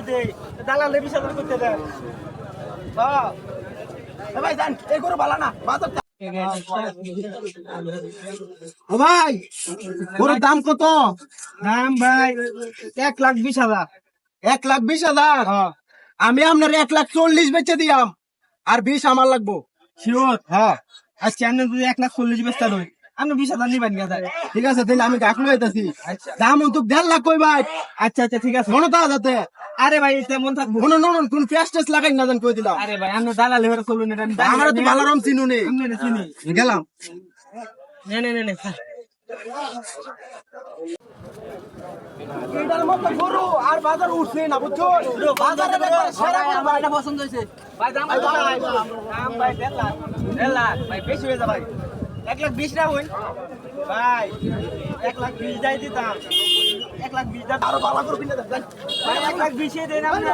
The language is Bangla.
দেই দালালে 20,000 করতে দেন হ্যাঁ ভাই জান এই গরু ভালো না বাজার ও ভাই গরুর দাম কত দাম ভাই 1,20,000 1,20,000 আমি আপনার 1,40,000 বেচে দিয়াম আর 20 আমার লাগবো শিওর হ্যাঁ আজকে আপনি যদি 1,40,000 বেচতে রই আমি 20,000 নিবেন গাদা ঠিক আছে তাহলে আমি ডাকলু হইতাছি দাম তো 1.5 লাখ কই ভাই আচ্ছা আচ্ছা ঠিক আছে মনে তো যাতে আরে ভাই তেমন থাকবো কোন কোন পেঁয়াজ টেস্ট লাগাই না জান কই দিলাম আরে ভাই আপনি দালালি হরে চলুন এটা আমার তো ভালো রকম চিনু নেই আমি চিনি গেলাম নে এটার মতো গরু আর বাজার উঠছে না বুঝছো বাজারে সেরা আমার এটা পছন্দ হইছে ভাই দাম ভাই 1.5 লাখ ভাই বেশি হয়ে যা ভাই 1,20,000 না হই ভাই 1,20,000 যাই দিতাম 1,20,000 আরো ভালো করে কিনে দেন ভাই 1,20,000 দেন আপনি